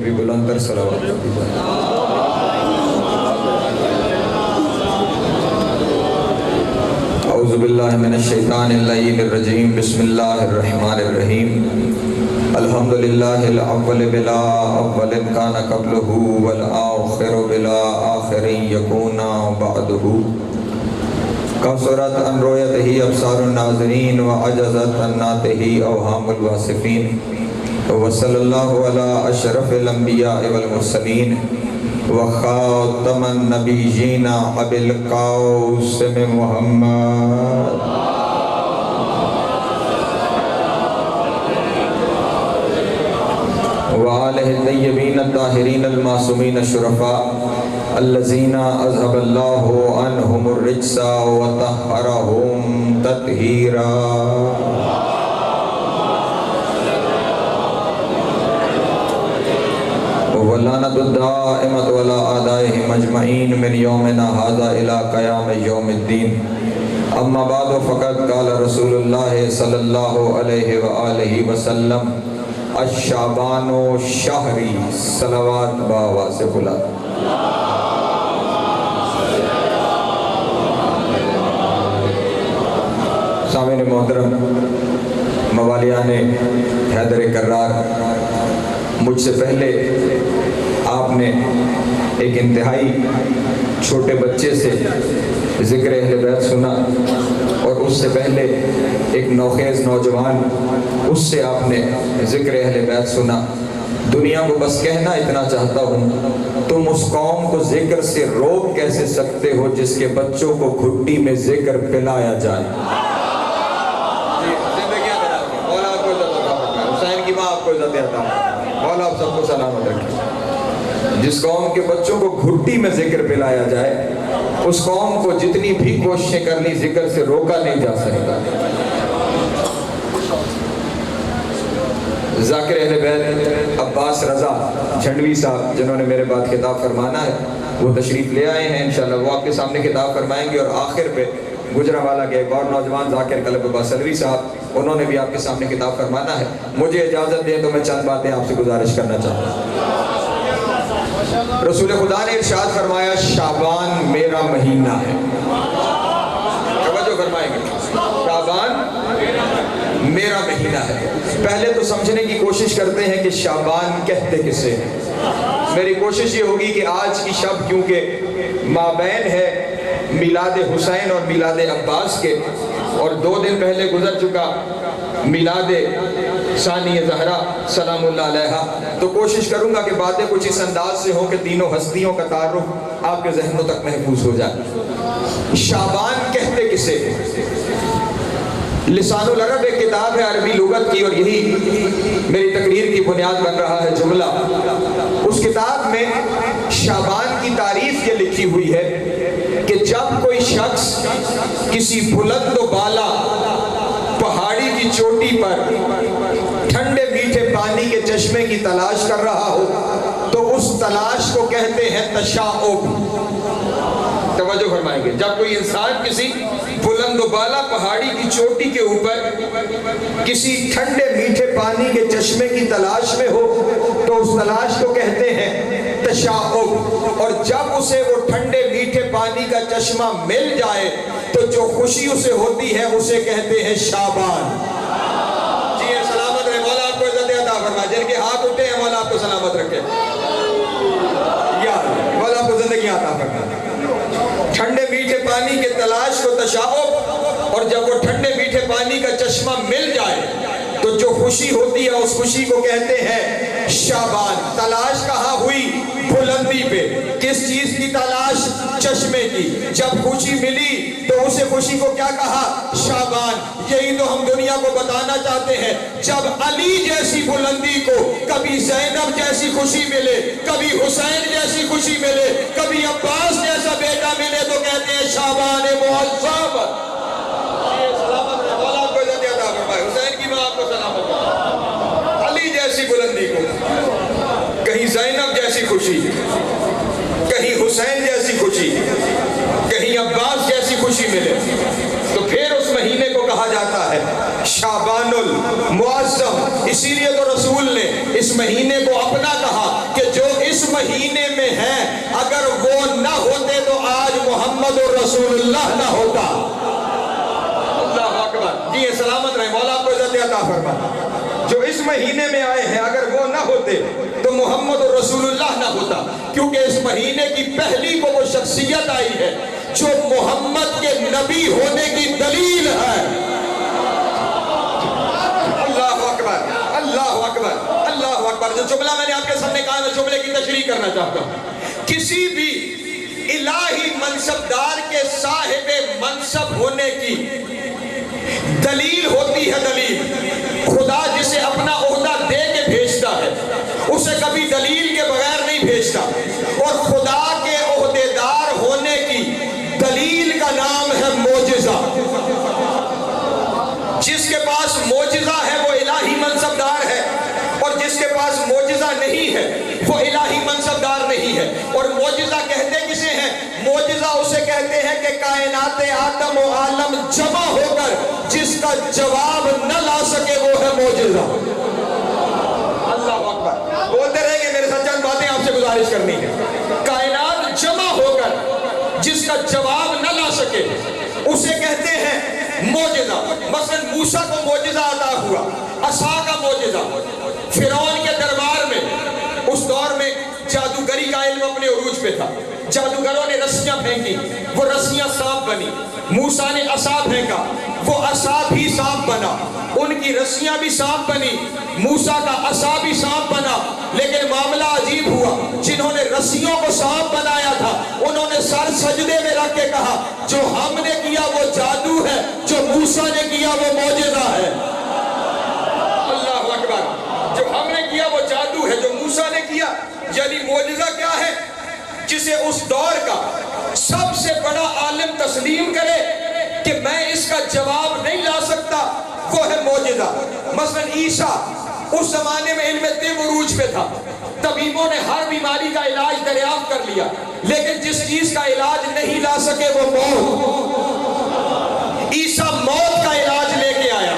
بھی بلند تر صلوات پڑھی جائے۔ اعوذ باللہ من الشیطان اللعین الرجیم، بسم اللہ الرحمن الرحیم۔ الحمدللہ الاول بلا اول کان قبلہ والآخر بلا آخر یکون بعدہ، کثرت ان رؤیتہ ابصار الناظرین وعجزت عن نعتہ اوہام الواصفین، وصلی اللہ علی اشرف الانبیاء والمرسلین وخاتم النبیین ابی القاسم محمد وآلہ الطیبین الطاہرین المعصومین الشرفاء الذین اذهب اللہ عنہم الرجس وطہرہم تطہیرا۔ ولعنت الدائمۃ علی اعدائہم اجمعین من یومنا ھذا الی قیام یوم الدین۔ اما بعد فقد قال رسول اللہ صلی اللہ علیہ وآلہ وسلم الشعبان شہری، صلوات بآواز سے بلا۔ سامعین محترم، موالیان حیدر کرار، مجھ سے پہلے آپ نے ایک انتہائی چھوٹے بچے سے ذکر اہل بیت سنا، اور اس سے پہلے ایک نوخیز نوجوان، اس سے آپ نے ذکر اہل بیت سنا۔ دنیا کو بس کہنا اتنا چاہتا ہوں، تم اس قوم کو ذکر سے روک کیسے سکتے ہو جس کے بچوں کو گھٹی میں ذکر پلایا جائے۔ حسین کی ماں آپ کو عزت دیتا ہے، مولا آپ سب کو سلامت رکھے۔ جس قوم کے بچوں کو گھٹی میں ذکر پلایا جائے، اس قوم کو جتنی بھی کوششیں کر لی ذکر سے روکا نہیں جا سکتا۔ ذاکر اہل بیت عباس رضا جھنڈوی صاحب، جنہوں نے میرے بعد خطاب فرمانا ہے، وہ تشریف لے آئے ہیں، انشاءاللہ وہ آپ کے سامنے خطاب فرمائیں گے، اور آخر پہ گجرانوالہ کے ایک اور نوجوان ذاکر قلب عباس علوی صاحب، انہوں نے بھی آپ کے سامنے خطاب فرمانا ہے۔ مجھے اجازت دیں تو میں چند باتیں آپ سے گزارش کرنا چاہتا ہوں۔ رسول خدا نے ارشاد فرمایا شعبان میرا مہینہ ہے۔ توجہ فرمائیں گے، شعبان میرا مہینہ ہے۔ پہلے تو سمجھنے کی کوشش کرتے ہیں کہ شعبان کہتے کسے ہیں۔ میری کوشش یہ ہوگی کہ آج کی شب کیونکہ مابین ہے میلاد حسین اور میلاد عباس کے، اور 2 دن پہلے گزر چکا میلاد ثانی زہرا سلام اللہ علیہا، تو کوشش کروں گا کہ باتیں کچھ اس انداز سے ہوں کہ تینوں ہستیوں کا تعارف آپ کے ذہنوں تک محفوظ ہو جائے۔ شعبان کہتے کسے؟ لسان العرب ایک کتاب ہے عربی لغت کی، اور یہی میری تقریر کی بنیاد بن رہا ہے جملہ۔ اس کتاب میں شعبان کی تعریف یہ لکھی ہوئی ہے کہ جب کوئی شخص کسی بلند و بالا پہاڑی کی چوٹی پر ٹھنڈے میٹھے پانی کے چشمے کی تلاش کر رہا ہو تو اس تلاش کو کہتے ہیں تشاؤب۔ توجہ فرمائیں گے، جب کوئی انسان کسی بلند و بالا پہاڑی کی چوٹی کے اوپر کسی ٹھنڈے میٹھے پانی کے چشمے کی تلاش میں ہو تو اس تلاش کو کہتے ہیں تشاؤب، اور جب اسے وہ ٹھنڈے میٹھے پانی کا چشمہ مل جائے تو جو خوشی اسے ہوتی ہے اسے کہتے ہیں شعبان۔ جی سلامت رہے، مولا آپ کو عزت عطا فرمائے۔ جن کے ہاتھ اٹھے ہیں مولا آپ کو سلامت رکھے، یا مولا آپ کو زندگی عطا فرمائے۔ ٹھنڈے میٹھے پانی کے تلاش کو تشاؤب، اور جب وہ ٹھنڈے میٹھے پانی کا چشمہ مل جائے تو جو خوشی ہوتی ہے اس خوشی کو کہتے ہیں شعبان۔ تلاش کہاں ہوئی؟ بلندی پہ۔ کس چیز کی تلاش؟ چشمے کی۔ جب خوشی ملی تو اسے خوشی کو کیا کہا؟ شعبان۔ یہی تو ہم دنیا کو بتانا چاہتے ہیں، جب علی جیسی بلندی کو کبھی زینب جیسی خوشی ملے، کبھی حسین جیسی خوشی ملے، کبھی عباس جیسا بیٹا ملے تو کہتے ہیں شعبان معظم۔ حسین کی ماں آپ کو سلامت۔ علی جیسی بلندی کو، کہیں زینب جیسی خوشی، کہیں حسین جیسی خوشی، کہیں عباس جیسی خوشی ملے تو پھر اس مہینے کو کہا جاتا ہے شعبان المعظم۔ اسی لیے تو رسول نے اس مہینے کو اپنا کہا کہ مہینے میں ہیں، اگر وہ نہ ہوتے تو آج محمد رسول اللہ نہ ہوتا۔ اللہ اکبر، جی سلامت رہے، مولا آپ کو عزت عطا فرمائے۔ جو اس مہینے میں آئے ہیں اگر وہ نہ ہوتے تو محمد رسول اللہ نہ ہوتا، کیونکہ اس مہینے کی پہلی وہ شخصیت آئی ہے جو محمد کے نبی ہونے کی دلیل ہے۔ اللہ اکبر، اللہ اکبر، اللہ اکبر۔ جو جملہ میں نے آپ کے سامنے کہا، میں جملے کی تشریح کرنا چاہتا ہوں۔ کسی بھی الہی منصبدار کے صاحب منصب ہونے کی دلیل ہوتی ہے، دلیل۔ خدا جسے اپنا عہدہ دے کے بھیجتا ہے اسے کبھی دلیل کے بغیر نہیں بھیجتا، اور خدا کے عہدے دار ہونے کی دلیل کا نام ہے معجزہ۔ جس کے پاس معجزہ ہے وہ الہی منصبدار ہے، اور جس کے پاس معجزہ نہیں ہے وہ الہی منصبدار نہیں ہے۔ اور معجزہ کہتے کسے ہیں؟ معجزہ اسے کہتے ہیں کہ کائنات آدم و عالم جمع ہو کر جس کا جواب نہ لا سکے وہ ہے معجزہ۔ اللہ اکبر، بولتے رہیں گے، میرے ساتھ چند باتیں آپ سے گزارش کرنی ہے۔ کائنات جمع ہو کر جس کا جواب نہ لا سکے اسے کہتے ہیں معجزہ۔ مثلا موسیٰ کو معجزہ عطا ہوا، عصا کا معجزہ۔ فرعون کے دربار میں اس دور میں جادوگری کا علم اپنے عروج پہ تھا۔ جادوگروں نے رسیاں پھینکی، وہ رسیاں سانپ بنی۔ موسیٰ نے عصا پھینکا، وہ عصا بھی سانپ بنا۔ ان کی رسیاں بھی سانپ بنی، موسیٰ کا عصا بھی سانپ بنا۔ لیکن معاملہ عجیب ہوا، جنہوں نے رسیوں کو سانپ بنایا تھا انہوں نے سر سجدے میں رکھ کے کہا جو ہم نے کیا وہ جادو ہے، جو موسیٰ نے کیا وہ معجزہ ہے۔ اللہ اکبر، جو ہم نے کیا وہ جادو ہے، جو موسیٰ نے کیا یعنی معجزہ کیا ہے؟ جسے اس دور کا سب سے بڑا عالم تسلیم کرے کہ میں اس کا جواب نہیں لا سکتا، وہ ہے معجزہ۔ مثلا عیسیٰ اس زمانے میں علم طب عروج پہ تھا، طبیبوں نے ہر بیماری کا علاج دریافت کر لیا، لیکن جس چیز کا علاج نہیں لا سکے وہ موت۔ عیسیٰ موت کا علاج لے کے آیا،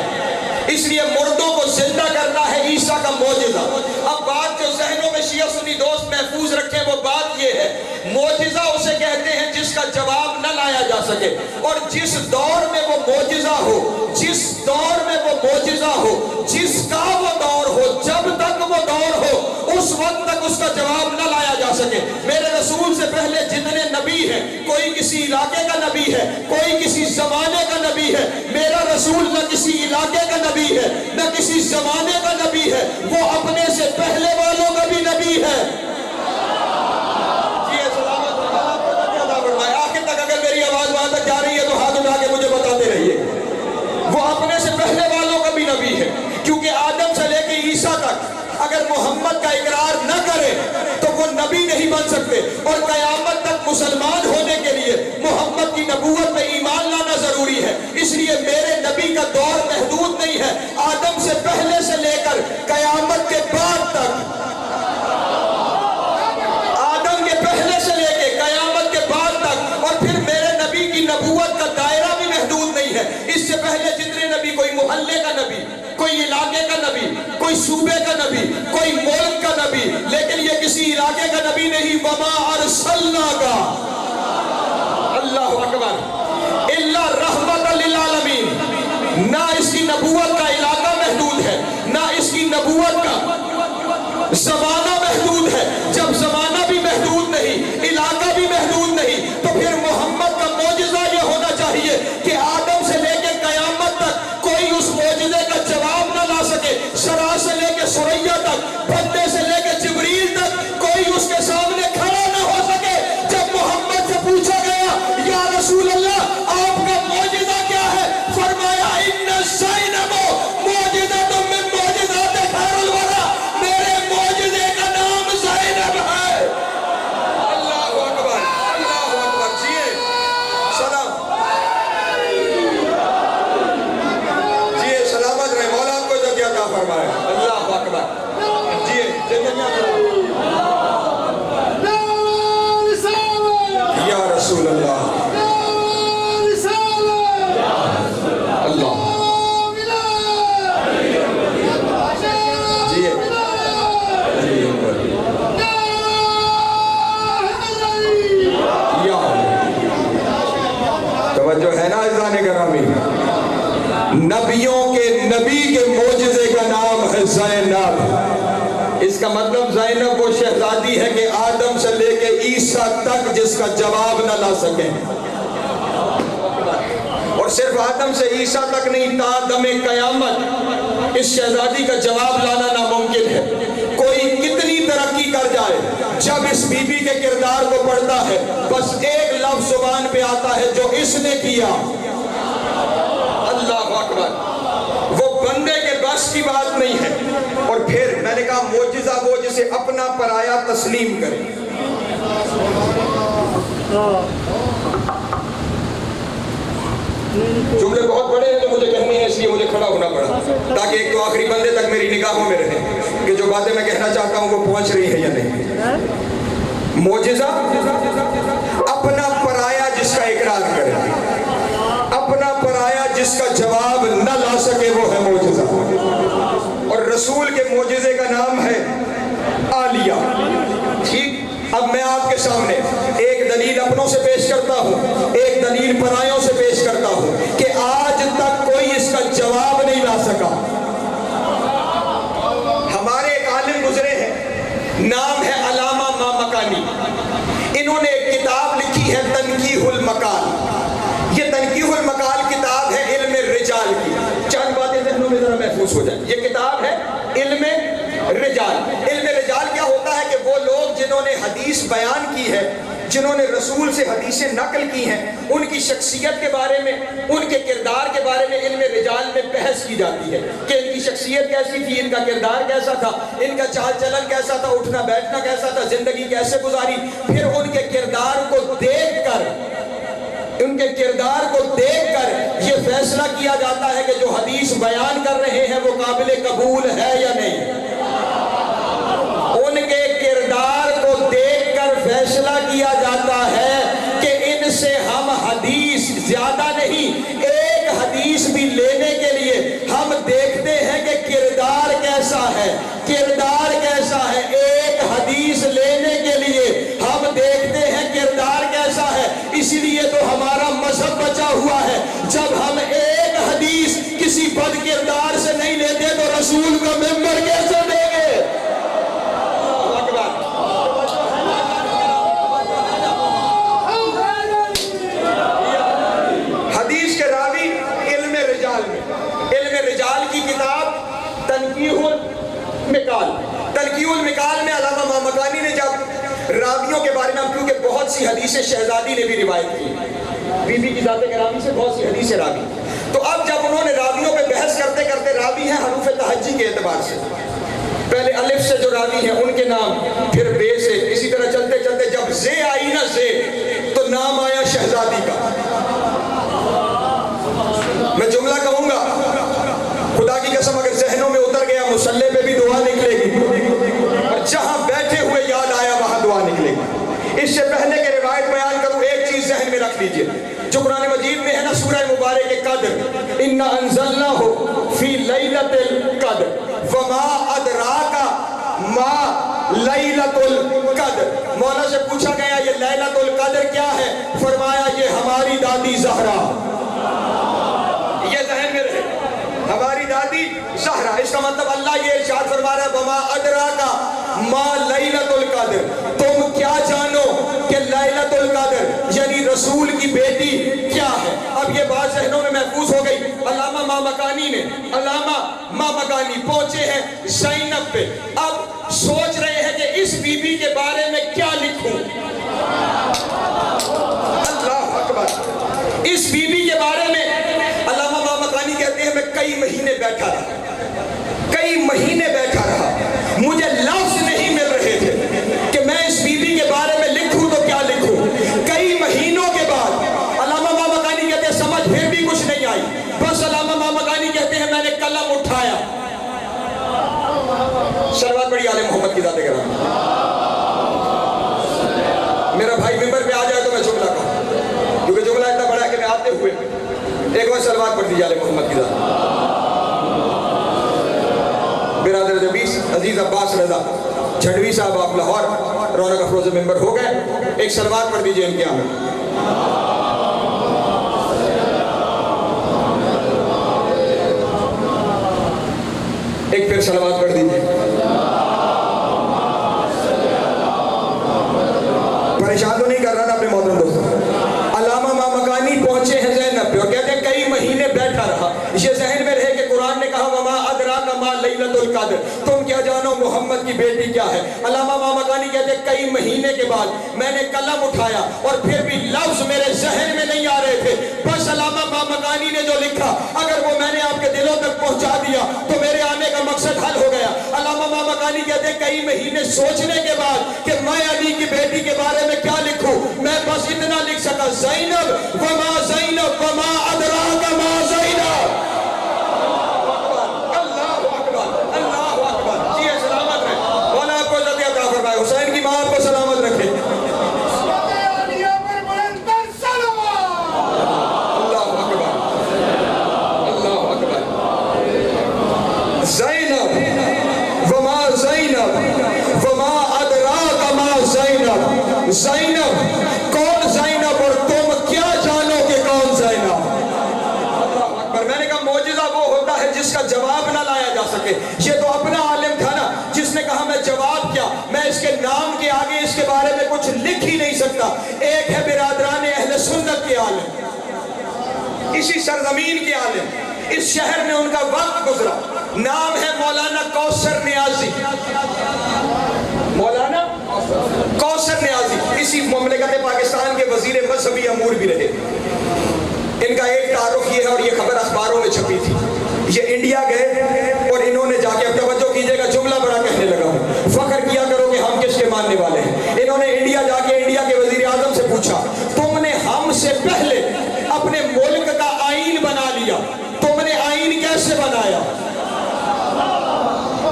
اس لیے مردوں کو زندہ کرنا ہے عیسیٰ کا معجزہ۔ اب بات جو ذہنوں میں شیعہ سنی دوست محفوظ رکھیں وہ بات یہ ہے، معجزہ اسے کہتے ہیں جس کا جواب نہ لایا جا سکے۔ اور جس دور میں وہ معجزہ ہو، جس دور میں وہ معجزہ ہو، جس کا وہ دور ہو، جب تک وہ دور ہو اس وقت تک اس کا جواب نہ لایا جا سکے۔ میرے رسول سے پہلے جتنے نبی ہیں، کوئی کسی علاقے کا نبی ہے، کوئی کسی زمانے کا نبی ہے۔ میرا رسول نہ کسی علاقے کا نبی ہے نہ کسی زمانے کا نبی ہے، وہ اپنے سے پہلے والوں کا بھی نبی ہے۔ جی سلامت آخر تک اگر میری آواز وہاں تک جا رہی ہے تو ہاتھ اٹھا کے مجھے بتاتے رہیے۔ وہ اپنے سے پہلے والوں کا بھی نبی ہے، کیونکہ آدم سے لے کے عیسیٰ تک اگر محمد کا اقرار نہ کرے تو وہ نبی نہیں بن سکتے، اور قیامت تک مسلمان ہونے کے لیے محمد کی نبوت میں ایمان لانا ضروری ہے۔ اس لیے میرے نبی کا دور محدود نہیں ہے، آدم سے پہلے سے لے کر قیامت کے بعد تک، آدم کے پہلے سے لے کے قیامت کے بعد تک۔ اور پھر میرے نبی کی نبوت کا دائرہ بھی محدود نہیں ہے۔ اس سے پہلے جتنے نبی، کوئی محلے کا نبی، کوئی علاقے کا نبی، کوئی صوبے کا نبی، کوئی ملک کا نبی، لیکن یہ کسی علاقے کا نبی نہیں۔ وما ارسلناک، اللہ اکبر، الا رحمت للعالمین۔ نہ اس کی نبوت کا علاقہ محدود ہے، نہ اس کی نبوت کا زمانہ محدود ہے۔ جب زمانہ بھی محدود نہیں، علاقہ بھی محدود نہیں، تو پھر محمد کا معجزہ یہ ہونا چاہیے کہ آدم سے لے کے قیامت تک کوئی اس معجزے کا جواب نہ لا سکے۔ شرع سے لے کے سریا تک، بندے سے لے کے جبریل تک کوئی اس کے سامنے کھڑا نہ ہو سکے۔ جب محمد سے پوچھا گیا یا رسول اللہ آپ کا معجزہ کیا ہے، فرمایا ان زینب توجہ ہے نا عزیزان گرامی؟ نبیوں کے نبی کے معجزے کا نام ہے زینب۔ اس کا مطلب زینب وہ شہزادی ہے کہ آدم سے لے کے عیسیٰ تک جس کا جواب نہ لا سکیں، اور صرف آدم سے عیسیٰ تک نہیں، تا دم قیامت اس شہزادی کا جواب لانا ناممکن ہے۔ کوئی کتنی ترقی کر جائے، جب اس بی بی کے کردار کو پڑھتا ہے بس ایک لفظ زبان پہ آتا ہے، جو اس نے کیا، اللہ اکبر، وہ بندے کے بس کی بات نہیں ہے۔ اور پھر میں نے کہا معجزہ وہ جسے اپنا پرایا تسلیم کرے۔ جملے بہت بڑے ہیں جو مجھے کہنے ہیں، اس لیے مجھے کھڑا ہونا پڑا تاکہ ایک تو آخری بندے تک میری نگاہوں میں رہے کہ جو باتیں میں کہنا چاہتا ہوں وہ پہنچ رہی ہیں یا نہیں۔ معجزہ اپنا پرایا جس کا اقرار کرے، اپنا پرایا جس کا جواب نہ لا سکے، وہ ہے معجزہ۔ اور رسول کے معجزے کا نام ہے عالیہ۔ ٹھیک، اب میں آپ کے سامنے ایک دلیل اپنوں سے پیش کرتا ہوں، ایک دلیل پرایوں سے پیش کرتا ہوں کہ آج تک کوئی اس کا جواب نہیں لا سکا۔ ہمارے ایک عالم گزرے ہیں، نام ہے علامہ مامکانی۔ انہوں نے ایک کتاب لکھی ہے تنقیح المقال۔ یہ تنقیح المقال کتاب ہے علم رجال کی۔ چند باتیں ذہنوں میں ذرا محفوظ ہو جائیں۔ یہ کتاب ہے علم رجال۔ علم رجال کیا ہوتا ہے کہ وہ لوگ جنہوں نے حدیث بیان کی ہے، جنہوں نے رسول سے حدیثیں نقل کی ہیں، ان کی شخصیت کے بارے میں، ان کے کردار کے بارے میں علم رجال میں بحث کی جاتی ہے کہ ان کی شخصیت کیسی تھی، ان کا کردار کیسا تھا، ان کا چال چلن کیسا تھا، اٹھنا بیٹھنا کیسا تھا، زندگی کیسے گزاری۔ پھر ان کے کردار کو دیکھ کر، ان کے کردار کو دیکھ کر یہ فیصلہ کیا جاتا ہے کہ جو حدیث بیان کر رہے ہیں وہ قابل قبول ہے یا نہیں۔ ان کے کردار کو دیکھ کر فیصلہ کیا جاتا ہے کہ ان سے ہم حدیث زیادہ نہیں، ایک حدیث بھی لینے کے لیے ہم دیکھتے ہیں کہ کردار کیسا ہے، کردار کیسا ہے۔ ایک حدیث لینے کے لیے ہم دیکھتے ہیں کردار کیسا ہے۔ اسی لیے تو ہمارا مذہب بچا ہوا ہے۔ جب ہم ایک حدیث کسی بد کردار سے نہیں لیتے تو رسول کا ممبر کیسے دیں گے؟ حدیث کے راوی علم رجال میں، علم رجال کی کتاب تنقیح المقال۔ تنقیح المقال میں علامہ مامکانی نے جب راویوں کے بارے میں، کیونکہ بہت سی حدیثیں شہزادی نے بھی روایت کی، بی بی کی ذات گرامی سے بہت سی حدیثیں راوی، تو اب جب انہوں نے راویوں پہ بحث کرتے کرتے، راوی ہیں حروف تہجی کے اعتبار سے، پہلے الف سے جو راوی ہیں ان کے نام، پھر بے سے، اسی طرح چلتے چلتے جب زے آئی نا زے تو نام آیا شہزادی کا۔ میں جملہ کہوں گا، خدا کی قسم اگر ذہنوں میں اتر گیا مصلی پہ بھی دعا نکلے گی، اور جہاں بیٹھے ہوئے یاد آیا وہاں دعا نکلے گی۔ اس سے پہلے کہ روایت بیان کروں، ایک چیز ذہن میں رکھ لیجئے، جو قرآن مجید میں ہے نا سورہ مبارک قدر، اِنَّا أَنزَلْنَاهُ فِي لَيْلَةِ الْقَدْرِ وَمَا أَدْرَاكَ مَا لَيْلَةُ الْقَدْرِ۔ مولا سے پوچھا گیا یہ لیلۃ القدر کیا ہے؟ فرمایا یہ ہماری دادی زہرا۔ یہ ذہن میں رہے، ہماری دادی زہرا۔ اس کا مطلب اللہ یہ ارشاد فرما رہا ہے وَمَا أَدْرَاكَ مَا لَيْلَةُ الْقَدْرِ، تم کیا جانو کہ لیلۃ القدر یعنی رسول کی بیٹی کیا ہے؟ اب یہ بات ذہنوں میں محفوظ ہو گئی۔ علامہ مامکانی نے، علامہ مامکانی پہنچے ہیں زینب پہ، اب سوچ رہے ہیں کہ اس بی بی کے بارے میں کیا لکھوں۔ اللہ اکبر۔ اس بی بی کے بارے میں علامہ مامکانی کہتے ہیں میں کئی مہینے بیٹھا رہا، کئی مہینے بیٹھا رہا، مجھے لفظ نہیں مل رہے تھے کہ میں اس بی بی کے بارے میں لکھوں تو کیا لکھوں۔ کئی مہینوں کے بعد علامہ مامکانی کہتے ہیں سمجھ پھر بھی کچھ نہیں آئی، بس علامہ مامکانی کہتے ہیں میں نے قلم اٹھایا۔ صلوات پڑھی آل محمد کی ذات گرامی۔ میرا بھائی ممبر پہ آ جائے تو میں جملہ کہوں، کیونکہ جملہ اتنا بڑا ہے کہ میں آتے ہوئے ایک بار صلوات پڑھ دیجیے آل محمد کی ذات۔ برادر جبیس عزیز عباس رضا جھڑوی صاحب آپ لاہور رونق افروز ممبر ہو گئے، ایک صلوات پڑھ دیجیے ان کے آمد۔ صلوات پڑھ دیجیے. پریشان تو نہیں کر رہا نا اپنے محترم دوستوں؟ علامہ مامکانی پہنچے ہیں زینب پہ اور کہتے ہیں کئی مہینے بیٹھا رہا. یہ ذہن میں رہے کہ قرآن نے کہا وما ادراک ما لیلۃ القدر، تم کیا جانو محمد کی بیٹی کیا ہے. علامہ مامکانی کہتے ہیں کئی مہینے کے بعد میں نے قلم اٹھایا اور پھر بھی لفظ میرے ذہن میں نہیں آ رہے تھے. بس علامہ مامکانی نے جو لکھا اگر وہ میں نے آپ کے دلوں تک پہنچا دیا تو میرے آنے کا مقصد حل ہو گیا. علامہ مامکانی کہتے ہیں کئی مہینے سوچنے کے بعد کہ میں علی کی بیٹی کے بارے میں کیا لکھوں، میں بس اتنا لکھ سکا زینب وما زینب وما ادراک ما زینب. اللہ اکبر اللہ اکبر. جی سلامت رہے، مولا آپ کو عزت عطا فرمائے. حسین کی ماں آپ کو سلامت رکھے. زینب وما زینب وما ادراک ما زینب. زینب کون زینب اور تم کیا جانو کہ کون زینب. اللہ اکبر. میں نے کہا معجزہ وہ ہوتا ہے جس کا جواب نہ لایا جا سکے. یہ تو اپنا عالم تھا نا جس نے کہا میں جواب کیا، میں اس کے نام کے آگے اس کے بارے میں کچھ لکھ ہی نہیں سکتا. ایک ہے برادران اہل سنت کے عالم، اسی سرزمین کے عالم، اس شہر میں ان کا وقت گزرا. نام ہے مولانا کوثر نیازی. مولانا کوثر نیازی اسی مملکت پاکستان کے وزیر مذہبی امور بھی رہے. ان کا ایک تعارف یہ ہے اور یہ خبر اخباروں میں چھپی تھی. یہ انڈیا گئے اور انہوں نے جا کے، اب توجہ کیجئے گا جملہ بڑا کہنے لگا ہوں، فخر کیا کرو کہ ہم کس کے ماننے والے ہیں. انہوں نے انڈیا جا کے انڈیا کے وزیر اعظم سے پوچھا تم نے ہم سے پہلے اپنے ملک کا آئین بنا لیا، تم نے آئین کیسے بنایا؟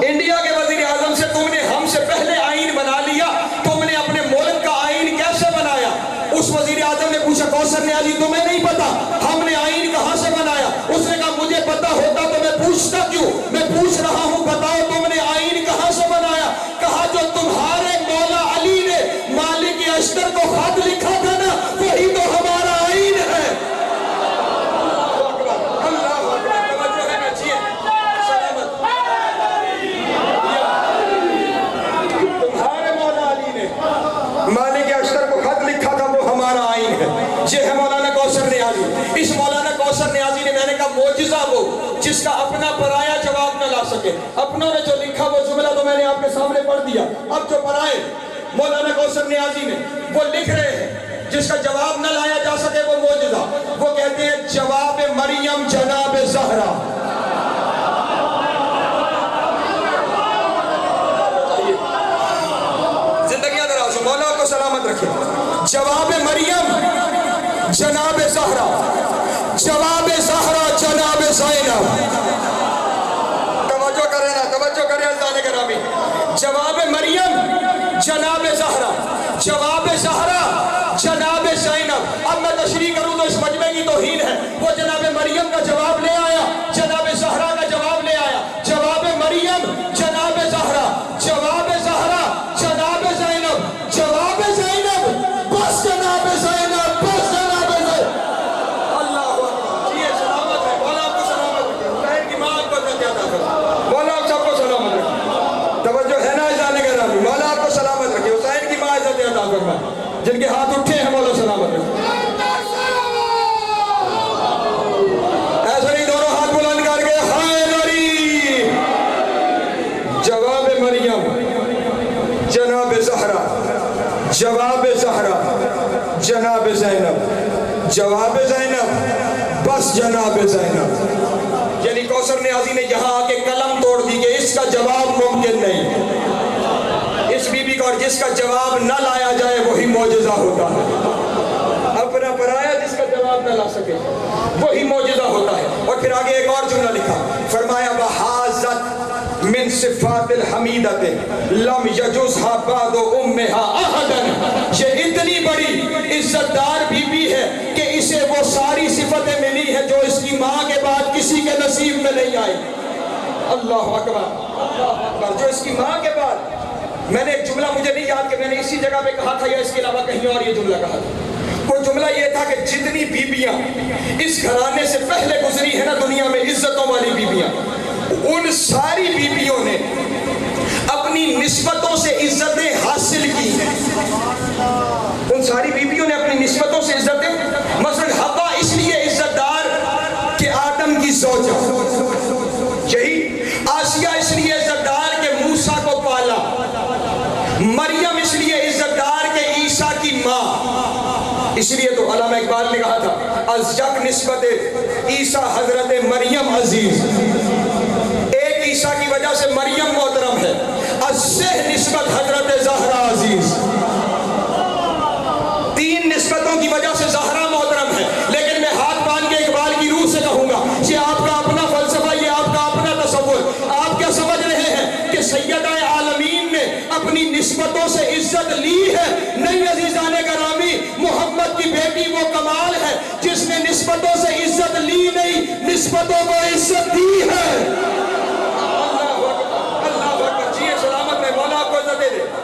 انڈیا کے وزیر اعظم سے تم نے ہم سے پہلے آئین بنا لیا، تم نے اپنے ملک کا آئین کیسے بنایا؟ اس وزیر اعظم نے پوچھا کوثر نیازی تمہیں نہیں پتا ہم نے آئین کہاں سے بنایا؟ اس نے کہا مجھے پتا ہوتا تو میں پوچھتا کیوں، میں پوچھ رہا ہوں بتاؤ تم نے آئین کہاں سے بنایا؟ کہا جو تمہارے مولا علی نے مالک اشتر کو خط لکھا تھا نا وہی تو ہمارا آئین ہے. مالک اشتر کو خط لکھا تھا وہ ہمارا آئین ہے. یہ ہے مولانا کوثر نیازی. اس مولانا کوثر نیازی نے، میں نے کہا معجزہ وہ جس کا اپنا پرایا جواب نہ لا سکے. اپنوں نے جو لکھا وہ جملہ تو میں نے آپ کے سامنے پڑھ دیا. اب جو پرائے مولانا کوثر نیازی نے وہ لکھ رہے ہیں جس کا جواب نہ لایا جا سکے وہ معجزہ. وہ کہتے ہیں جواب مریم جناب زہرا. مولا کو سلامت رکھے. جواب مریم جناب زہرا، جواب زہرا جناب زینب. توجہ کریں نا، توجہ کریں عزیزان گرامی. جواب مریم جناب زہرا، جواب زہرا جناب زینب. اب میں تشریح کروں تو اس مجمع کی توہین ہے. وہ جناب مریم کا جواب لے آیا، جناب زہرا کا جواب لے آیا. جواب مریم جناب زہرا، جواب زہرا جناب زینب. جواب زینب بس جناب زینب، بس جناب زینب. اللہ اکبر. جی سلامت ہے. مولا آپ کو سلامت رکھے. خیر کی ماں آپ کو عطا فرمائے. مولا آپ سب کو سلامت رکھے. توجہ ہے نا جانے کا نام. مولا آپ کو سلامت رکھے. حسین کی ماں عزت عطا فرمائے. جن کے ہاتھ اٹھے ہیں مولا سلامت رکھے. ایسے نہیں دونوں ہاتھ بلند کر کے ہائے نری. جواب مریم جناب زہرا، جواب زہرا جناب زینب. جواب زینب بس جناب زینب. یعنی کوثر نیازی نے یہاں آ کے قلم توڑ دی کہ اس کا جواب ممکن نہیں. اس بی بی کا اور جس کا جواب نہ لایا جائے وہی معجزہ ہوتا ہے. اپنا پرایا جس کا جواب نہ لا سکے وہی معجزہ ہوتا ہے. اور پھر آگے ایک اور جملہ لکھا، فرمایا بحاظت من صفات الحمیدت لم یجزها بعد امها احدا. یہ اتنی بڑی عزت دار بی بی ہے کہ اسے وہ ساری صفتیں ملی ہیں جو اس کی ماں کے بعد کسی کے نصیب میں نہیں آئی. اللہ اکبر اللہ اکبر. جو اس کی ماں کے بعد، میں نے ایک جملہ مجھے نہیں یاد کہ میں نے اسی جگہ پہ کہا تھا یا اس کے علاوہ کہیں اور یہ جملہ کہا تھا. وہ جملہ یہ تھا کہ جتنی بیبیاں اس گھرانے سے پہلے گزری ہیں نا دنیا میں، عزتوں والی بیبیاں، ان ساری بیویوں نے اپنی نسبتوں سے عزتیں حاصل کی ہیں. ان ساری بیویوں نے اپنی نسبتوں سے عزتیں، مثلا حوا اس لیے عزت دار کہ آدم کی زوجہ، یہی آسیہ اس لیے عزت دار کہ موسیٰ کو پالا، مریم اس لیے عزت دار کہ عیسیٰ کی ماں. اس لیے تو علامہ اقبال نے کہا تھا از یک نسبت عیسیٰ حضرت مریم عزیز. ایک عیسیٰ کی وجہ سے مریم محترم ہے، از سے نسبت حضرت زہرا عزیز. تین نسبتوں کی وجہ سے زہرا محترم ہے. لیکن میں ہاتھ باندھ کے اقبال کی روح سے کہوں گا، یہ آپ کا اپنا فلسفہ، یہ آپ کا اپنا تصور. آپ کیا سمجھ رہے ہیں کہ سیدہ عالمین نے اپنی نسبتوں سے عزت لی ہے؟ نہیں عزیزان گرامی، محمد کی بیٹی وہ کمال ہے جس نے نسبتوں سے عزت لی نہیں، نسبتوں کو عزت دی ہے.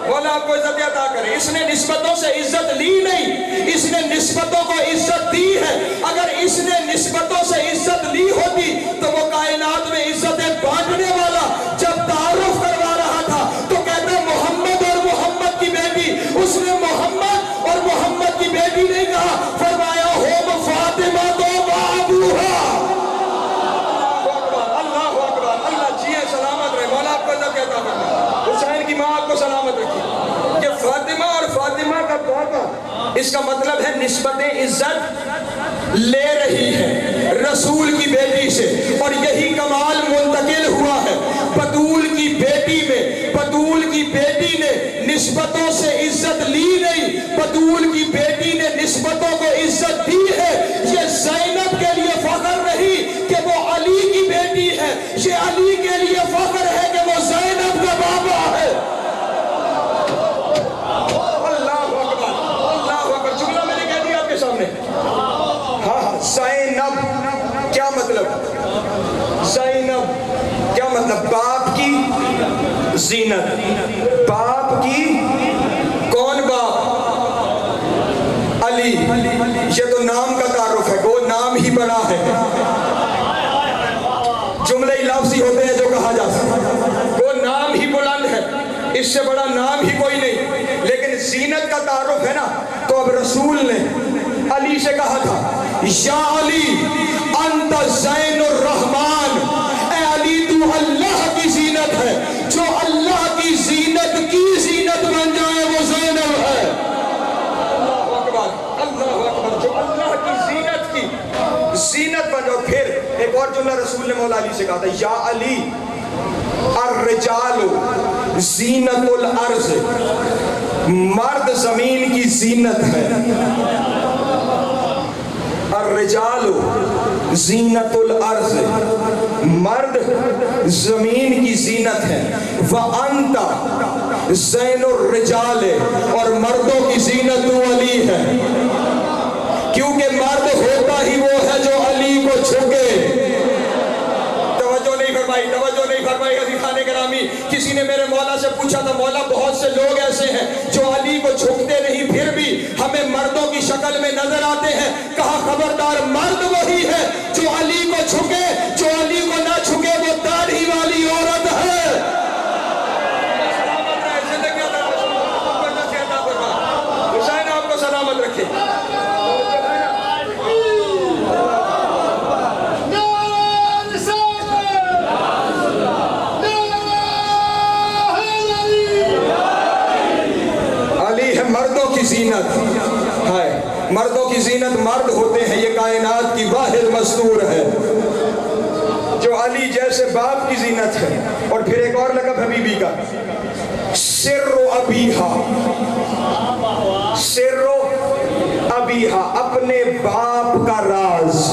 مولا آپ کو عزت عطا کرے. اس نے نسبتوں سے عزت لی نہیں، اس نے نسبتوں کو عزت دی ہے. اگر اس نے نسبتوں سے عزت لی ہوتی تو وہ کائنات میں عزتیں بانٹنے والا جب تعارف کروا رہا تھا تو کہتے محمد اور محمد کی بیٹی. اس نے محمد اور محمد کی بیٹی نہیں کہا، فرمایا ہوم فاطمہ تو بابوہا. اللہ اکبر. اللہ جی سلامت رہے. مولا آپ کو عزت عطا کرے. حسین کی ماں آپ کو سلامت رکھی. کہ فاطمہ اور فاطمہ کا پاپا، اس کا مطلب ہے نسبتیں عزت لے رہی ہے رسول کی بیٹی سے. اور یہی کمال منتقل ہوا ہے بطول کی بیٹی میں. بطول کی بیٹی نے نسبتوں سے عزت لی نہیں، بطول کی بیٹی نے نسبتوں کو عزت دی ہے. یہ زینب کے لیے فخر نہیں کہ وہ علی کی بیٹی ہے، یہ علی کے لیے فخر ہے کہ وہ زینب کا بابا ہے. زینب کیا مطلب؟ زینب کیا مطلب؟ باپ کی زینت. باپ کی کون باپ؟ علی. یہ تو نام کا تعارف ہے، وہ نام ہی بڑا ہے. جملے لفظی ہوتے ہیں جو کہا جا سکتا، وہ نام ہی بلند ہے، اس سے بڑا نام ہی کوئی نہیں. لیکن زینت کا تعارف ہے نا، تو اب رسول نے علی سے کہا تھا یا علی انت زین الرحمن. اے علی تو اللہ کی زینت ہے، جو اللہ کی زینت کی زینت بن جائے وہ زینب ہے. اللہ اکبر. اللہ اکبر. جو اللہ کی زینت کی زینت بن جائے. پھر ایک اور جملہ رسول نے مولا علی سے کہا تھا یا علی الرجال زینت الارض. مرد زمین کی زینت ہے. الرجال زینت الارض، مرد زمین کی زینت ہے. وانت زین الرجال، اور مردوں کی زینت تو علی ہے. کیونکہ مرد ہوتا ہی وہ ہے جو علی کو چھکے. توجہ نہیں فرمائی عزیزان گرامی. کسی نے میرے مولا سے پوچھا تھا مولا بہت سے لوگ ایسے ہیں جو علی کو چھکتے نہیں پھر بھی ہمیں مردوں کی شکل میں نظر آتے ہیں. کہا خبردار، مرد وہی ہے جو علی کو چھکے، جو علی کو نہ چھکے وہ داڑھی والی عورت ہے. حسین آپ کو سلامت رکھے. مردوں کی زینت ہے، مردوں کی زینت مرد ہوتے ہیں. یہ کائنات کی واحد مستور ہے جو علی جیسے باپ کی زینت ہے. اور پھر ایک اور لقب ہے بی بی کا، سر ابیہا. سر ابیہا، اپنے باپ کا راز.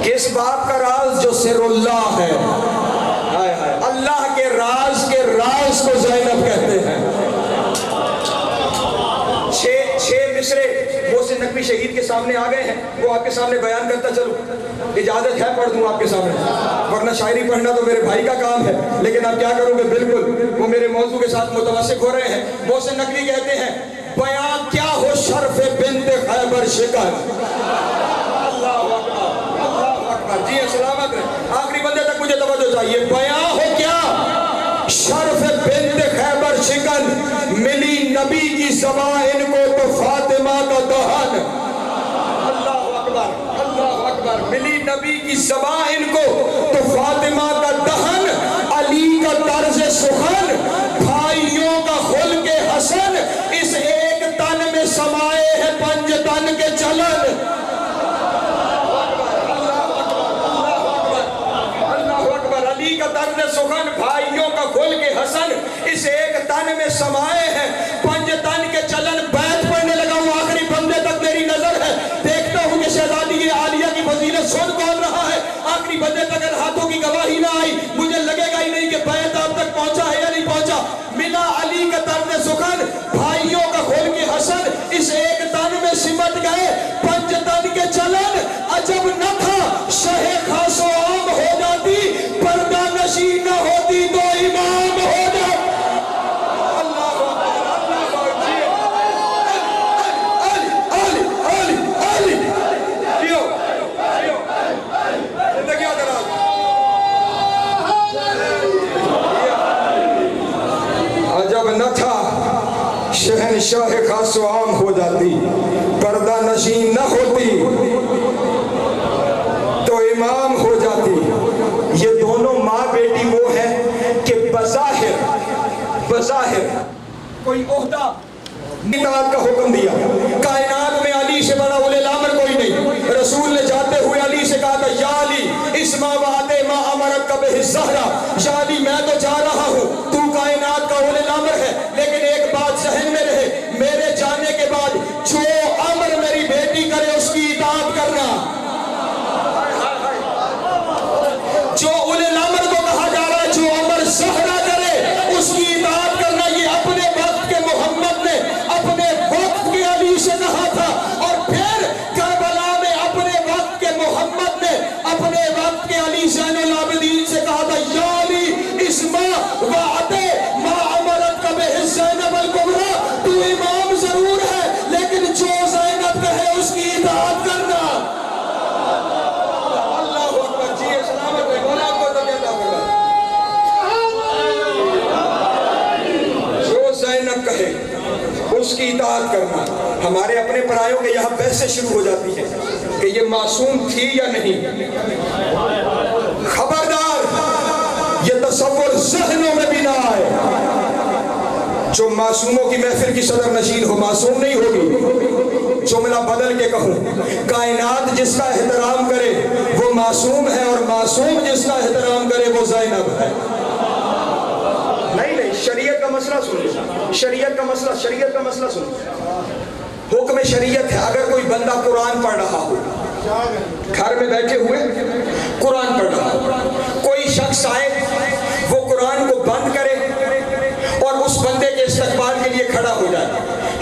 کس باپ کا راز؟ جو سر اللہ ہے. اللہ کے راز کو زینب کہتے ہیں. چھ مصرے محسن نقوی شہید کے سامنے آ گئے ہیں، وہ آپ کے سامنے بیان کرتا چلوں. اجازت ہے پڑھ دوں آپ کے سامنے، ورنہ شاعری پڑھنا تو میرے بھائی کا کام ہے، لیکن آپ کیا کرو گے، بالکل وہ میرے موضوع کے ساتھ متوسق ہو رہے ہیں. محسن نقوی کہتے ہیں بیان کیا ہو شرف بنت خیبر شکر. اللہ اکبر. اللہ اکبر. جی سلامت رہے. آخری بندے تک چاہیے. بیاں ہو کیا شرف بنت خیبر شکن, ملی نبی کی زبان ان کو تو فاطمہ کا دہن. اللہ اکبر, اللہ اکبر. ملی نبی کی زبان ان کو تو فاطمہ کا دہن, علی کا طرز سخن, بھائیوں کا خلق حسن, اس ایک تن میں سمائے ہے پنج تن کے چلن. علی کا طرز سخن, بھائیوں کا خلق حسن, اس ایک تن میں سمائے ہیں پنج تن کے چلن. بیت پڑھنے لگا ہوں, آخری بندے تک میری نظر ہے, دیکھتا ہوں کہ شہزادی عالیہ کی فضیلت سن کون رہا ہے. آخری بندے تک اگر ہاتھوں کی گواہی نہ آئی مجھے لگے گا ہی نہیں کہ بیت آپ تک پہنچا ہے یا نہیں پہنچا. ملا علی کا طرز سخن, بھائیوں کا خلق حسن, اس ایک تن میں سمٹ گئے پنج تن کے چلن. عجب نہ تھا شہ خاص و عام ہو جاتی, پردہ نشی نہ ہوتی تو امام ہو جاتا. عجب نہ تھا شہنشاہ خاص و عام ہو جاتی, پردہ نشین نہ ہوتی تو امام ہو جاتی. یہ دونوں ماں بیٹی وہ ہیں کہ بظاہر کوئی عہدہ اطاعت کا حکم دیا. کائنات میں علی سے بڑا اولے الامر کوئی نہیں. رسول نے جاتے ہوئے علی سے کہا تھا, یا علی اسمع وعدے ما امرک بہ الزہرا, یا علی میں تو جا رہا ہوں, تو کائنات کا اولے الامر ہے, لیکن ایک بات ذہن میں رہے, میرے جانے کے بعد جو امر میری بیٹی کرے اس کی اطاعت کرنا. جو اولے الامر کو کہا جا رہا ہے, جو امر زہرا کرے اس کی اطاعت کرنا. یہ اپنے وقت کے محمد نے اپنے وقت کے علی سے کہا تھا, اور پھر کربلا میں اپنے وقت کے محمد نے اپنے وقت کے علی زین العابدین سے کہا تھا, یا علی اسمع وعدے ما امرک بہ زینب الکبریٰ, تو امام ضرور ہے لیکن جو زینب کہے اس کی اطاعت کرنا. کہے اس کی اطاعت کرنا. ہمارے اپنے پرایوں کے یہاں بحثیں شروع ہو جاتی ہیں کہ یہ معصوم تھی یا نہیں. خبردار, یہ تصور ذہنوں میں بھی نہ آئے. جو معصوموں کی محفل کی صدر نشین ہو معصوم نہیں ہوگی. جملہ بدل کے کہوں, کائنات جس کا احترام کرے وہ معصوم ہے, اور معصوم جس کا احترام کرے وہ زینب ہے. نہیں, شریعت کا مسئلہ سنو, شریعت کا مسئلہ سنو. حکم شریعت ہے, اگر کوئی بندہ قرآن پڑھ رہا ہو, گھر میں بیٹھے ہوئے قرآن پڑھ رہا ہو, کوئی شخص آئے وہ قرآن کو بند کرے اور اس بندے کے استقبال کے لیے کھڑا ہو جائے,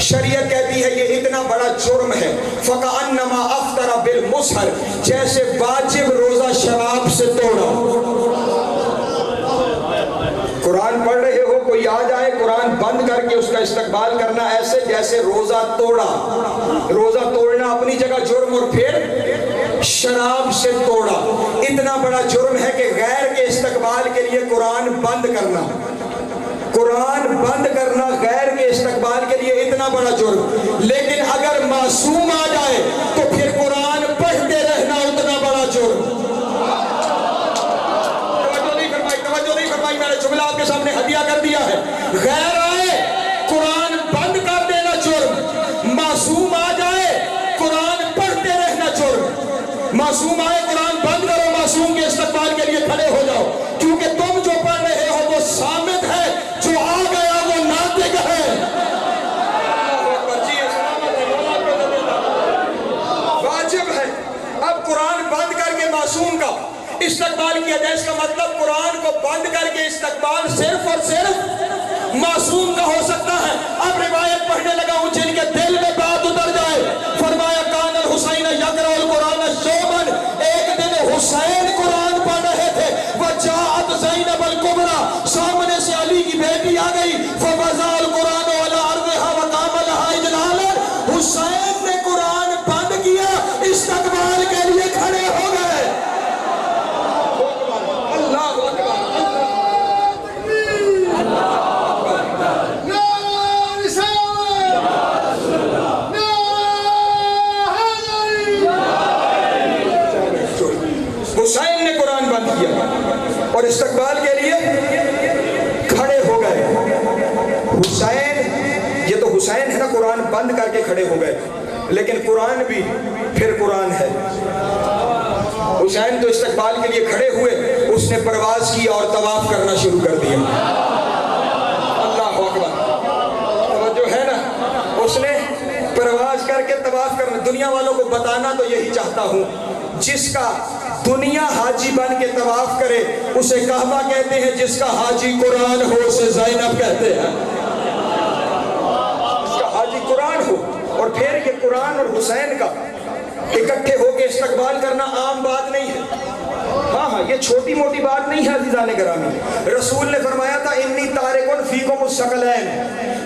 شریعت کہتی ہے یہ اتنا بڑا جرم ہے. فَكَأَنَّمَا أَفْطَرَ بِالْمُسْحَرِ, جیسے واجب روزہ شراب سے توڑا. قرآن پڑھ رہے ہو, کوئی آ جائے قرآن بند کر کے اس کا استقبال کرنا ایسے جیسے روزہ توڑا. روزہ توڑنا اپنی جگہ جرم, اور پھر شراب سے توڑا. اتنا بڑا جرم ہے کہ غیر کے استقبال کے لیے قرآن بند کرنا, قرآن بند کرنا غیر کے استقبال کے لیے اتنا بڑا جرم. لیکن اگر معصوم آ جائے تو پھر قرآن پڑھتے رہنا اتنا بڑا جرم. میں نے جملہ آپ کے سامنے ہدیہ کر دیا ہے. غیر آئے قرآن بند کر دینا جرم, معصوم آ جائے قرآن پڑھتے رہنا جرم. معصوم آئے قرآن بند کرو, معصوم کے استقبال کے لیے کھڑے ہو جاؤ, کیونکہ تم جو پڑھ رہے ہو وہ صامت ہے, جو آ گیا وہ ناطق ہے. واجب ہے اب قرآن بند کر کے معصوم کا استقبال کیا جائے. اس کا مطلب قرآن کو بند کر کے استقبال صرف اور صرف معصوم کا ہو سکتا ہے. اب روایت پڑھنے لگا ہوں جن کے دل میں بات اتر جائے. فرمایا کان الحسین یقرأ القرآن شوبن, ایک دن حسین قرآن پڑھ رہے تھے, وجاءت زینب الکبریٰ, سامنے سے علی کی بیٹی آ گئی, فوضع القرآن علی ارضها وقام لها اجلالا, حسین نے قرآن بند کیا, استقبال کے لیے کھڑے ہو گئے. اللہ اکبر. اور استقبال کے لیے کھڑے ہو گئے. حسین، یہ تو حسین ہے نا، قرآن بند کر کے کھڑے ہو گئے، لیکن قرآن بھی پھر قرآن ہے. حسین تو استقبال کے لیے کھڑے ہوئے، اس نے پرواز کیا اور طواف کرنا شروع کر دیا. اللہ اکبر، توجہ ہے نا، اس نے پرواز کر کے طواف کرنا. دنیا والوں کو بتانا تو یہی چاہتا ہوں، جس کا دنیا حاجی بن کے طواف کرے اسے کعبہ کہتے ہیں، جس کا حاجی قرآن ہو اسے زینب کہتے ہیں. جس کا حاجی قرآن ہو. اور پھر یہ قرآن اور حسین کا اکٹھے ہو کے استقبال کرنا عام بات نہیں ہے. ہاں یہ چھوٹی موٹی بات نہیں ہے عزیزان گرامی. رسول نے فرمایا تھا انی تارکن فیکم الثقلین،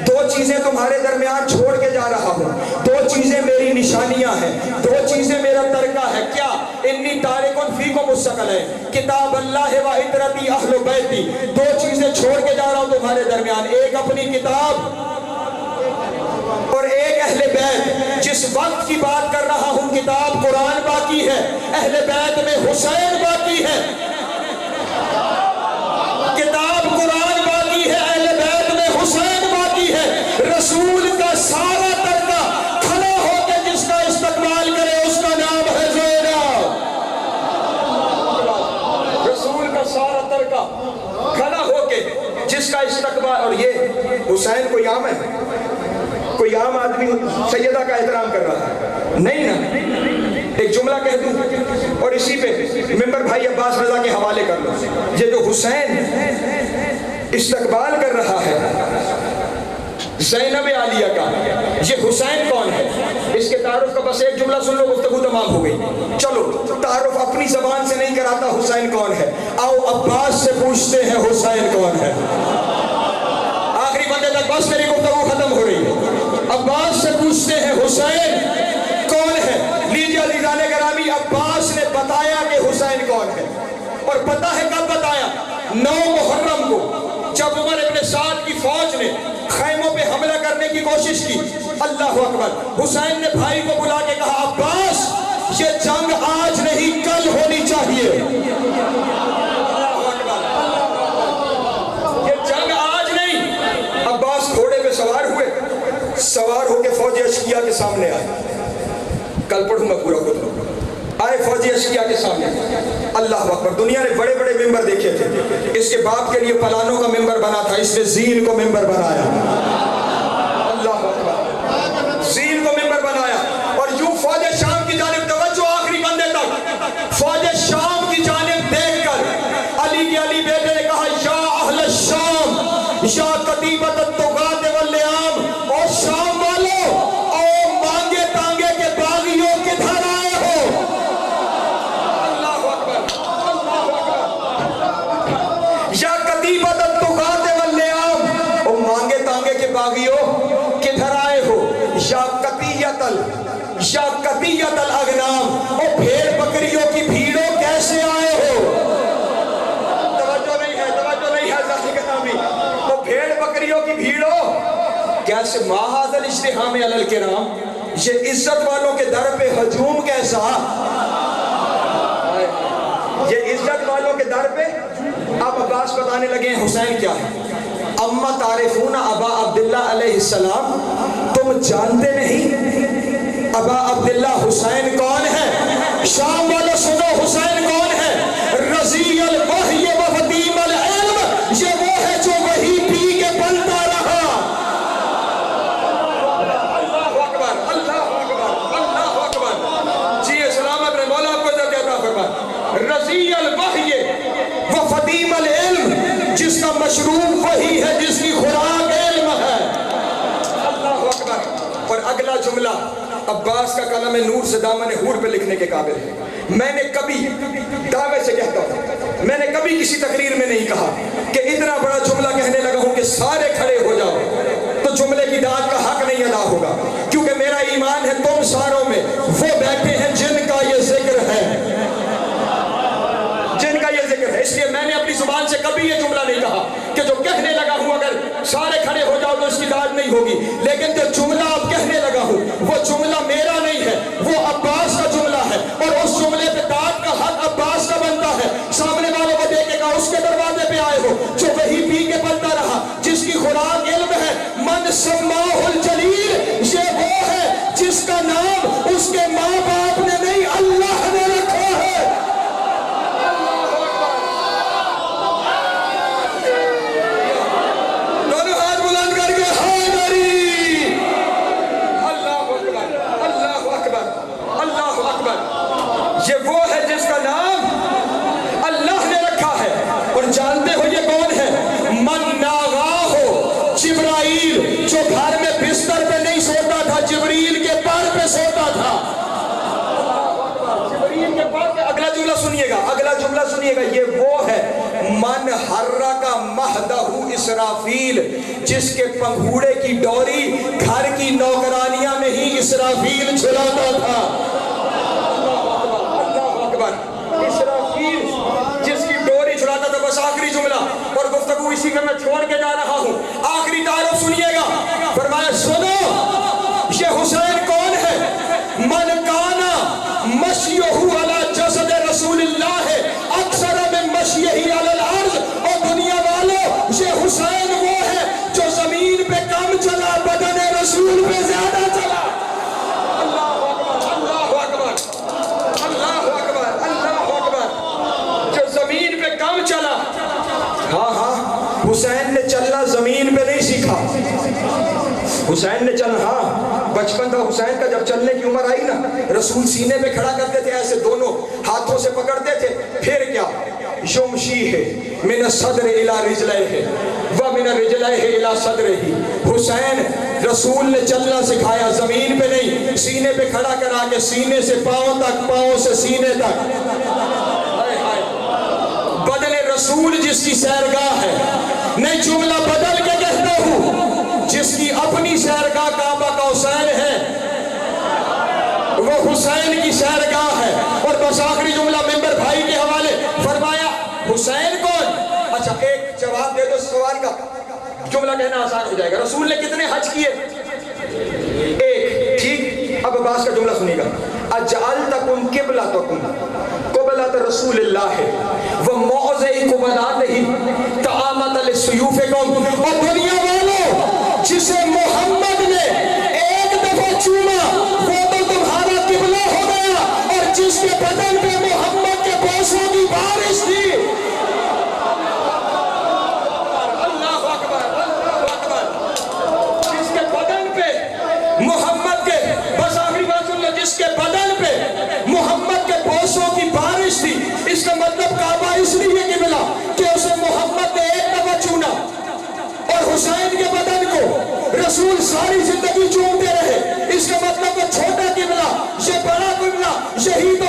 دو چیزیں تمہارے درمیان چھوڑ کے جا رہا ہوں، دو چیزیں میری نشانیاں ہیں، دو چیزیں میرا ترکہ ہے. کیا؟ انی تارکن فیکم الثقلین، کتاب اللہ و عترتی اہل بیتی. دو چیزیں چھوڑ کے جا رہا ہوں تمہارے درمیان، ایک اپنی کتاب اور ایک اہل بیت. جس وقت کی بات کر رہا ہوں کتاب قرآن باقی ہے، اہل بیت میں حسین باقی ہے. کتاب قرآن باقی ہے، اہل بیت میں حسین باقی ہے. رسول کا سارا ترکہ کھڑا ہو کے جس کا استقبال کرے اس کا نام ہے زینب. رسول کا سارا ترکہ کھڑا ہو کے جس کا استقبال. اور یہ حسین کوئی عام ہے؟ کوئی عام آدمی سیدہ کا احترام کر رہا ہے؟ نہیں نا. ایک جملہ کہہ دوں اور اسی پہ ممبر بھائی عباس رضا کے حوالے کر لو. یہ جو حسین استقبال کر رہا ہے زینب عالیہ کا، یہ حسین کون ہے؟ اس کے تعارف کا بس ایک جملہ سن لو، گفتگو تمام ہو گئی. چلو تعارف اپنی زبان سے نہیں کراتا حسین کون ہے، آؤ عباس سے پوچھتے ہیں حسین کون ہے. آخری بندے تک بس میری گفتگو ختم ہو رہی ہے. عباس سے پوچھتے ہیں حسین کون ہے. لیجیے عزیزان گرامی، عباس نے بتایا کہ حسین کون ہے. اور پتہ ہے کب بتایا؟ 9 محرم کو، جب عمر ابن سعد کی فوج نے خیموں پہ حملہ کرنے کی کوشش کی. اللہ اکبر. حسین نے بھائی کو بلا کے کہا عباس یہ جنگ آج نہیں کل ہونی چاہیے. یہ جنگ آج نہیں. عباس گھوڑے پہ سوار ہوئے، سوار ہو کے فوجی اشقیاء کے سامنے آئے. کل پڑھوں گا پورا خود. آئے فوجی اشقیاء کے سامنے. اللہ اکبر. دنیا نے بڑے بڑے ممبر دیکھے تھے، اس کے باپ کے لیے پلانوں کا ممبر بنا تھا، اس نے زین کو ممبر بنایا. اللہ اکبر. زین کو ممبر بنایا. اور یوں فوج شام کی جانب توجہ، آخری بندے تک فوج شام کی جانب دیکھ کر علی کے علی بیٹے نے کہا یا اہل الشام یا کتیبۃ الطغاة واللیام، اور شام والو او مانگے تانگے کے باغیوں کدھر آئے ہو. اللہ اکبر. یا کتیبۃ الطغاة واللیام، او مانگے تانگے کے باغیوں کدھر آئے ہو. یا قطیعۃ الاغنام، او بھیڑ بکریوں کی بھیڑوں کیسے آئے ہو. توجہ نہیں ہے ذاتی کرامی. او بھیڑ بکریوں کی بھیڑوں کیسے. ما ھذا الاجتحام علی الکرام، یہ عزت والوں کے در پہ ہجوم کیسا. یہ عزت والوں کے در پہ. اب عباس بتانے لگے ہیں حسین کیا ہے. اما تعرفون ابا عبداللہ علیہ السلام، تم جانتے نہیں ابا عبداللہ حسین کون ہے. شام والوں سنو حسین کون ہے. رضی الوحی و فدیم العلم، یہ وہ ہے جو وہی پی کے پلتا رہا. اللہ اکبر. اللہ اکبر. اللہ اکبر. جی سلامت رہے مولا آپ کو ذرا کہتا فرمائے. رضی الوحی و فدیم العلم، جس کا مشروب وہی ہے جس کی خوراک علم ہے. اللہ اکبر. اور اگلا جملہ عباس کا قلم نور سے دامن حور پہ لکھنے کے قابل ہے. میں نے کبھی دعوے سے کہتا ہوں، میں نے کبھی کسی تقریر میں نہیں کہا کہ اتنا بڑا جملہ کہنے لگا ہوں کہ سارے کھڑے ہو جاؤ تو جملے کی داد کا حق نہیں ادا ہوگا. کیونکہ میرا ایمان ہے تم ساروں میں وہ بیٹھے ہیں جن کا یہ ذکر ہے، جن کا یہ ذکر ہے. اس لیے میں نے اپنی زبان سے کبھی یہ جملہ نہیں کہا کہ جو کہنے لگا ہوں اگر سارے کھڑے ہو جاؤ تو اس کی داد نہیں ہوگی. لیکن جو جملہ اب کہنے لگا ہوں وہ جملہ میرا نہیں ہے، وہ عباس کا جملہ ہے. اور اس جملے پہ داد کا حق عباس کا بنتا ہے. سامنے والوں کو دیکھے گا اس کے دو جو وہی پی کے پلتا رہا، جس کی خوراک علم ہے۔ من سماہ الجلیل، یہ وہ ہے جس کا نام اس کے ماں باپ نے نہیں اللہ نے رکھا ہے۔ دونوں ہاتھ بلند کر کے حیدری، اللہ اکبر، اللہ اکبر، اللہ اکبر۔ یہ وہ ہے جس کا نام اللہ نے رکھا ہے۔ اور جانتے ہو یہ کون ہے؟ من ناغاہ، جبرائیل، جو گھر میں بستر پہ نہیں سوتا تھا، جبریل کے پر پہ سوتا تھا۔ جبریل کے پر پہ، اگلا جملہ سنیے گا، اگلا جملہ سنیے گا، یہ وہ ہے من حرک مہدہ اسرافیل، جس کے پنگھوڑے کی ڈوری گھر کی نوکرانیاں میں ہی اسرافیل چلاتا تھا۔ اللہ اکبر، اسرافیل جس کی ڈوری چلاتا تھا۔ بس آخری جملہ اور گفتگو اسی میں چھوڑ کے جا رہا ہوں، آخری تعارف سنیے گا۔ فرمایا سنو یہ حسین کون ہے؟ من کانا مشیہ علی جسد رسول اللہ اکثر من مشیہ علی الارض، اور دنیا والوں یہ حسین وہ ہے جو زمین پہ کم چلا، بدن رسول پہ زیادہ چلا۔ اللہ اکبر، اللہ اکبر، اللہ اکبر، اللہ اکبر، جو زمین پہ کم چلا۔ ہاں ہاں، حسین نے چلنا زمین پہ نہیں سیکھا، حسین نے چلنا، ہاں بچپن تھا حسین کا، جب چلنے کی عمر آئی نا، رسول سینے پہ کھڑا کرتے تھے، ایسے دونوں ہاتھوں سے پکڑتے تھے، پھر کیا؟ یمشی ہے من الصدر الی رجلیہ ومن رجلیہ الی صدرہ۔ حسین رسول نے چلنا سکھایا، زمین پہ نہیں، سینے پہ کھڑا کرا کے سینے سے پاؤں تک، پاؤں سے سینے تک۔ بدن رسول جس کی سیرگاہ ہے، میں جملہ بدل کے کہتا ہوں، جس کی اپنی سیرگاہ کعبہ کا حسین ہے، وہ حسین کی سیرگاہ ہے۔ اور بس آخری جملہ ممبر بھائی کے حوالے، فرمایا حسین کون؟ اچھا ایک جواب دے دو سوال کا، جملہ کہنا آسان ہو جائے گا۔ رسول نے کتنے حج کیے؟ ایک، ٹھیک۔ اب عباس کا جملہ سنیے گا، اجعلتکم قبلتکم قبلۃ رسول اللہ وموضع قبلاتہ طعامۃ لسیوفکم۔ اور دنیا والوں، جسے محمد نے ایک دفعہ چوما وہ تو تمہارا قبلہ ہو گیا، اور جس کے بدن پہ محمد کے بوسوں کی بارش تھی۔ اللہ اکبر، اللہ اکبر، جس کے بدن پہ محمد کے، بس آخری بات سن لو، جس کے بدن پہ محمد کے بوسوں کی بارش تھی۔ اس کا مطلب کعبہ اس لیے قبلہ کہ اسے محمد نے ایک دفعہ چونا، اور حسین کے بدن کو رسول ساری زندگی چومتے رہے۔ اس کا مطلب وہ چھوٹا قبلہ، یہ بڑا قبلہ، شہید